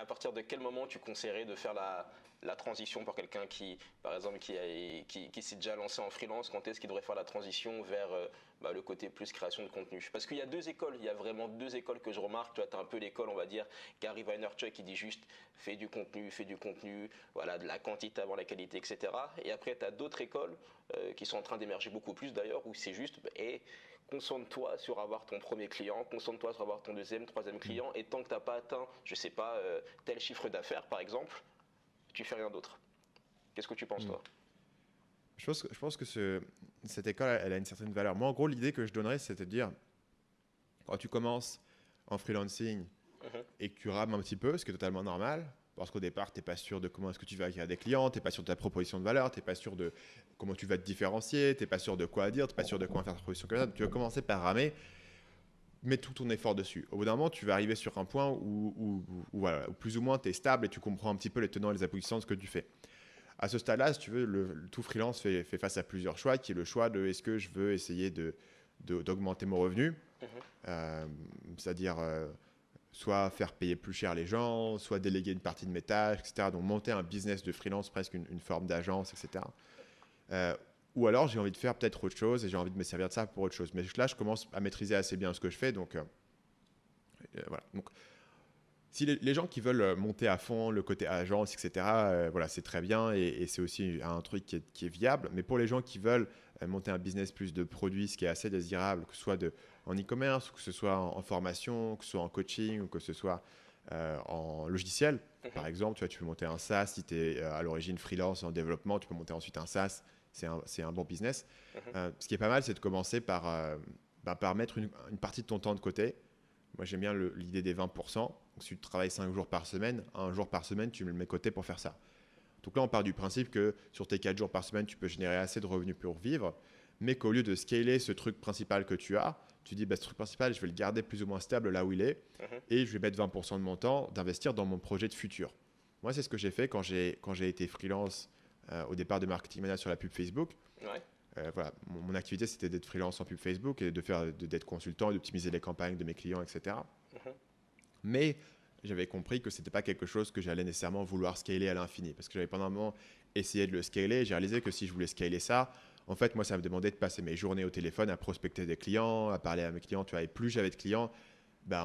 à partir de quel moment tu conseillerais de faire la transition pour quelqu'un qui, par exemple, qui s'est déjà lancé en freelance? Quand est-ce qu'il devrait faire la transition vers le côté plus création de contenu? Parce qu'il y a deux écoles, il y a vraiment deux écoles que je remarque. Tu vois, as un peu l'école, on va dire, Gary Vaynerchuk qui dit juste fais du contenu, voilà, de la quantité avant la qualité, etc. Et après, tu as d'autres écoles qui sont en train d'émerger beaucoup plus d'ailleurs, où c'est juste, concentre-toi sur avoir ton premier client, concentre-toi sur avoir ton deuxième, troisième client, et tant que tu n'as pas atteint, je sais pas, tel chiffre d'affaires par exemple, tu fais rien d'autre. Qu'est-ce que tu penses Mm. toi? Je pense que cette école, elle a une certaine valeur. Moi, en gros, l'idée que je donnerais, c'est de dire, quand tu commences en freelancing Mhm. et que tu rames un petit peu, ce qui est totalement normal, parce qu'au départ, tu n'es pas sûr de comment est-ce que tu vas acquérir des clients, tu n'es pas sûr de ta proposition de valeur, tu n'es pas sûr de comment tu vas te différencier, tu n'es pas sûr de quoi dire, tu n'es pas sûr de comment faire ta proposition commerciale. Tu vas commencer par ramer, mets tout ton effort dessus. Au bout d'un moment, tu vas arriver sur un point voilà, où plus ou moins tu es stable et tu comprends un petit peu les tenants et les aboutissants de ce que tu fais. À ce stade-là, si tu veux, le tout freelance fait face à plusieurs choix, qui est le choix de est-ce que je veux essayer d'augmenter mon revenu, Mhm. euh, c'est-à-dire soit faire payer plus cher les gens, soit déléguer une partie de mes tâches, etc. Donc monter un business de freelance, presque une forme d'agence, etc. Euh, ou alors j'ai envie de faire peut-être autre chose et j'ai envie de me servir de ça pour autre chose. Mais là, je commence à maîtriser assez bien ce que je fais, donc voilà. Donc si les gens qui veulent monter à fond le côté agence, etc., voilà, c'est très bien et c'est aussi un truc qui est viable. Mais pour les gens qui veulent monter un business plus de produits, ce qui est assez désirable, que ce soit en e-commerce, que ce soit en formation, que ce soit en coaching ou que ce soit en logiciel, par Mhm. exemple, tu vois, tu peux monter un SaaS si tu es à l'origine freelance en développement, tu peux monter ensuite un SaaS, c'est un bon business. Mhm. Ce qui est pas mal, c'est de commencer par mettre une partie de ton temps de côté. Moi, j'aime bien l'idée des 20%. Donc, si tu travailles 5 jours par semaine, un jour par semaine, tu me le mets de côté pour faire ça. Donc là, on part du principe que sur tes 4 jours par semaine, tu peux générer assez de revenus pour vivre, mais qu'au lieu de scaler ce truc principal que tu as, tu dis, ce truc principal, je vais le garder plus ou moins stable là où il est, Mhm. et je vais mettre 20% de mon temps d'investir dans mon projet de futur. Moi, c'est ce que j'ai fait quand j'ai été freelance au départ de marketing manager sur la pub Facebook. Ouais. Voilà, mon activité, c'était d'être freelance en pub Facebook et d'être consultant et d'optimiser les campagnes de mes clients, etc. Mhm. Mais j'avais compris que ce n'était pas quelque chose que j'allais nécessairement vouloir scaler à l'infini. Parce que j'avais pendant un moment essayé de le scaler. J'ai réalisé que si je voulais scaler ça, en fait, moi, ça me demandait de passer mes journées au téléphone à prospecter des clients, à parler à mes clients. Tu vois, et plus j'avais de clients,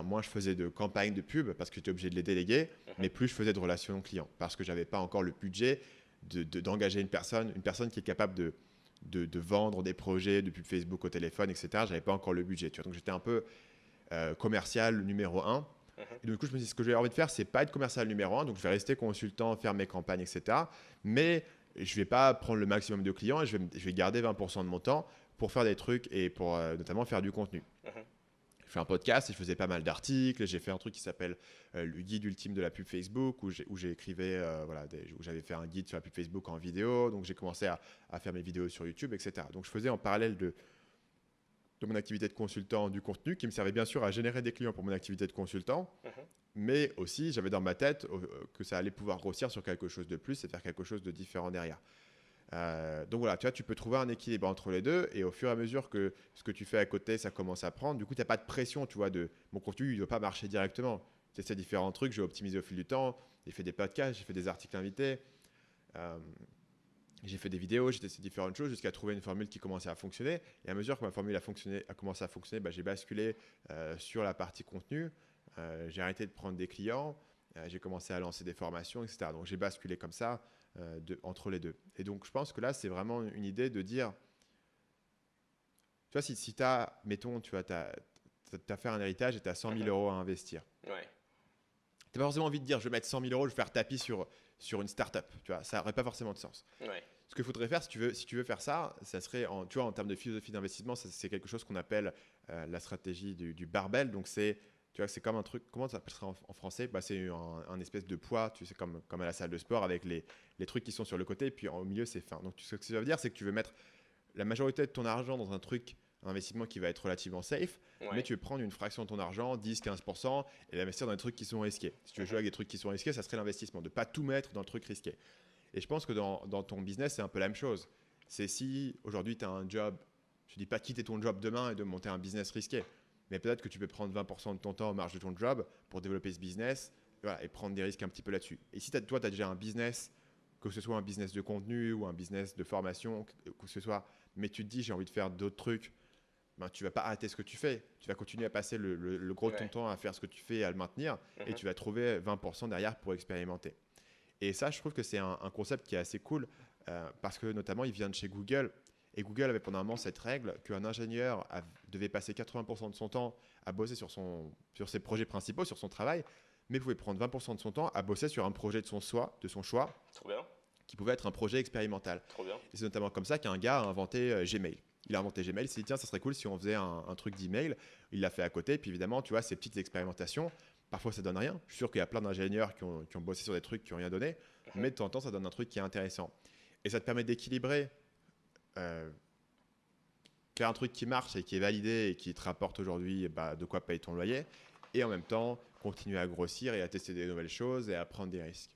moins je faisais de campagnes de pub parce que j'étais obligé de les déléguer, Mhm. mais plus je faisais de relations clients parce que je n'avais pas encore le budget d'engager une personne qui est capable de vendre des projets de pub Facebook au téléphone, etc. Je n'avais pas encore le budget. Tu vois. Donc j'étais un peu commercial numéro un. Mhm. Et du coup, je me dis, ce que j'ai envie de faire, c'est pas être commercial numéro un. Donc, je vais rester consultant, faire mes campagnes, etc. Mais je vais pas prendre le maximum de clients et je vais garder 20% de mon temps pour faire des trucs et pour notamment faire du contenu. Mhm. Je fais un podcast et je faisais pas mal d'articles. J'ai fait un truc qui s'appelle le guide ultime de la pub Facebook où j'écrivais, où j'avais fait un guide sur la pub Facebook en vidéo. Donc, j'ai commencé à faire mes vidéos sur YouTube, etc. Donc, je faisais en parallèle de mon activité de consultant du contenu qui me servait bien sûr à générer des clients pour mon activité de consultant, Mhm. mais aussi j'avais dans ma tête que ça allait pouvoir grossir sur quelque chose de plus et faire quelque chose de différent derrière. Donc voilà, tu vois, tu peux trouver un équilibre entre les deux et au fur et à mesure que ce que tu fais à côté, ça commence à prendre, du coup, tu n'as pas de pression, tu vois, de mon contenu, il ne doit pas marcher directement. Tu essaies différents trucs, j'ai optimisé au fil du temps, j'ai fait des podcasts, j'ai fait des articles invités, euh, j'ai fait des vidéos, j'ai testé différentes choses jusqu'à trouver une formule qui commençait à fonctionner. Et à mesure que ma formule a commencé à fonctionner, j'ai basculé sur la partie contenu. J'ai arrêté de prendre des clients. J'ai commencé à lancer des formations, etc. Donc j'ai basculé comme ça entre les deux. Et donc je pense que là, c'est vraiment une idée de dire, tu vois, si tu as, mettons, tu as fait un héritage et tu as 100 000 Mhm. euros à investir. Ouais. Tu n'as pas forcément envie de dire, je vais mettre 100 000 euros, je vais faire tapis sur une startup. Tu vois, ça n'aurait pas forcément de sens. Ouais. Ce qu'il faudrait faire, si tu veux faire ça, ça serait, tu vois, en termes de philosophie d'investissement, c'est quelque chose qu'on appelle la stratégie du barbell. Donc, tu vois, c'est comme un truc, comment ça s'appelle en français? C'est un espèce de poids, tu sais, comme à la salle de sport, avec les trucs qui sont sur le côté, et puis au milieu, c'est fin. Donc, ce que ça veut dire, c'est que tu veux mettre la majorité de ton argent dans un investissement qui va être relativement safe, mais Ouais. tu veux prendre une fraction de ton argent, 10-15%, et l'investir dans des trucs qui sont risqués. Si tu veux jouer Mhm. avec des trucs qui sont risqués, ça serait l'investissement, de ne pas tout mettre dans le truc risqué. Et je pense que dans ton business, c'est un peu la même chose. C'est si aujourd'hui tu as un job, je ne dis pas quitter ton job demain et de monter un business risqué, mais peut-être que tu peux prendre 20% de ton temps en marge de ton job pour développer ce business, voilà, et prendre des risques un petit peu là-dessus. Et si toi, tu as déjà un business, que ce soit un business de contenu ou un business de formation, que ce soit, mais tu te dis j'ai envie de faire d'autres trucs, ben, tu vas pas arrêter ce que tu fais. Tu vas continuer à passer le gros de ton Ouais. temps à faire ce que tu fais et à le maintenir, et Mhm. tu vas trouver 20% derrière pour expérimenter. Et ça, je trouve que c'est un concept qui est assez cool parce que notamment, il vient de chez Google. Et Google avait pendant un moment cette règle qu'un ingénieur devait passer 80% de son temps à bosser sur ses projets principaux, sur son travail, mais pouvait prendre 20% de son temps à bosser sur un projet de son choix, Trop bien, qui pouvait être un projet expérimental. trop bien. Et c'est notamment comme ça qu'un gars a inventé Gmail. Il a inventé Gmail, il s'est dit tiens, ça serait cool si on faisait un truc d'email. Il l'a fait à côté, puis évidemment, tu vois, ces petites expérimentations, parfois ça donne rien. Je suis sûr qu'il y a plein d'ingénieurs qui ont bossé sur des trucs qui n'ont rien donné, Mhm. mais de temps en temps, ça donne un truc qui est intéressant. Et ça te permet d'équilibrer, euh, faire un truc qui marche et qui est validé et qui te rapporte aujourd'hui de quoi payer ton loyer, et en même temps, continuer à grossir et à tester des nouvelles choses et à prendre des risques.